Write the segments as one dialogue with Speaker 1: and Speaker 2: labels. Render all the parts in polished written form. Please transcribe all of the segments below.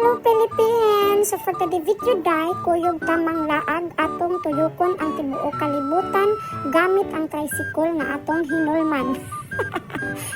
Speaker 1: Hello Philippines! So for today video day, kuyog tamang laag atong tuyokon ang tibuok kalibutan gamit ang tricycle nga atong hinulman.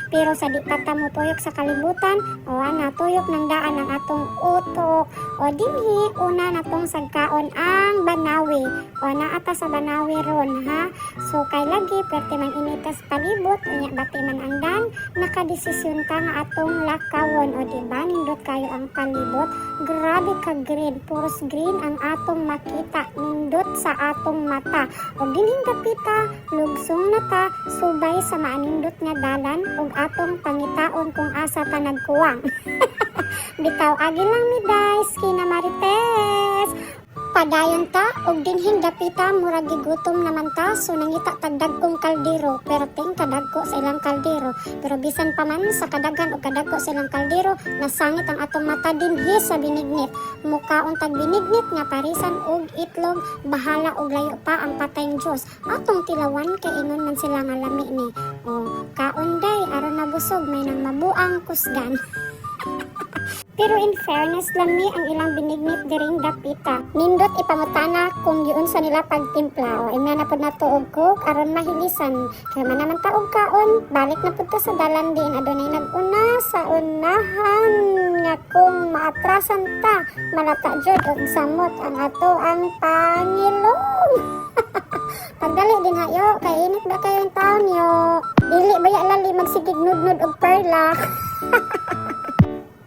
Speaker 1: Pero sa di pa mo tuyok sa kalibutan, o natuyok ng daan ang atong utok. O dinhi, una natong sagkaon ang Banawi. O naata sa Banawi ron, ha? So kay lagi, pwerte man initas palibot, unya bati man ang dan, nakadesisyon ka nga atong lakawon. O diba, nindot kayo ang palibot. Grabe ka green, puros green ang atong makita, nindot sa atong mata. O dinhing dapita, lugsong na ta, subay sa maanindot nga dalan, ug atong pangitaon kung asa ta nagkuwang. Bitaw agi lang mi guys, kina Marites. Padayon ta og dinhing dapita murag gigutom naman ta, so nangita tagdag kong kaldero, pero ting kadagko sa ilang kaldero. Pero bisan pa man sa kadaghan o kadagko sa ilang kaldero, nasangit ang atong mata dinhi sa binignit. Mukaon tag binignit nga parisan og itlog, bahala og layo pa ang patayng Diyos. Atong tilawan kay ingon man sila nga lami ni. O kaon day aron nabusog may nang mabuang kusgan. Pero in fairness lang ni ang ilang binignit diring dapita. Nindot ipamutana kung giun sa nila pagtimpla. O imna na pud na tuog cook aron mahilisan. Kaya man naman taog kaon, balik na pud ta sa dalan din. Adunay naguna sa unahan nga kung maatrasan ta, malata jud og samot ang ato ang Pangilong. Pagdali din hayo, kay init ba kayong taon yo? Dili ba ya lali magsigig nudnud og perla?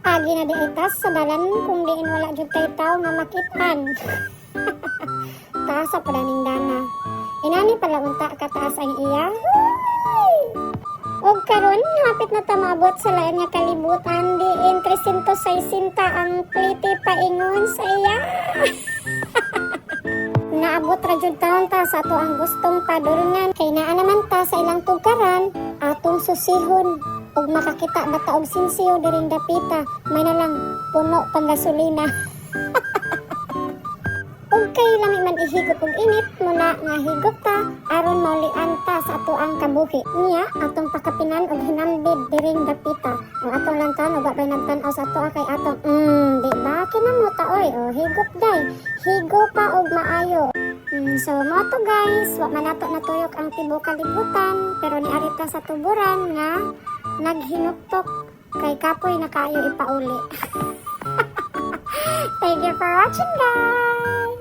Speaker 1: Agi na di itas sa dalan kung diin wala jud kay tao nga makitan. Taas sa padaning dana. Inani pala unta kataas ang iya. Og karon hapit na ta maabot sa lain nga kalibutan diin 360 ang plite paingon sa iya. Naabot ra jud taon ta sa ato ang gustong padulungan kay naa naman ta sa ilang tugkaran atong susihon. Og makakita bata og sinsiyo diring dapita, may na lang puno pang gasolina. Og kay lami man ihigop og init muna nga higop ta aron maulian ta sa ato ang kabuhi. Niya atong pakapinan og hinambid diring dapita. O atong lang tan og bay nagtan-aw sa ato kay atong di ba kinamuta oy o higop day. Higo pa og maayo. So mo to guys, wa man nato natuyok ang tibuok kalibutan, pero ni arita sa tuburan nga naghinuktok kay kapoy na kayo ipauli. Thank you for watching guys!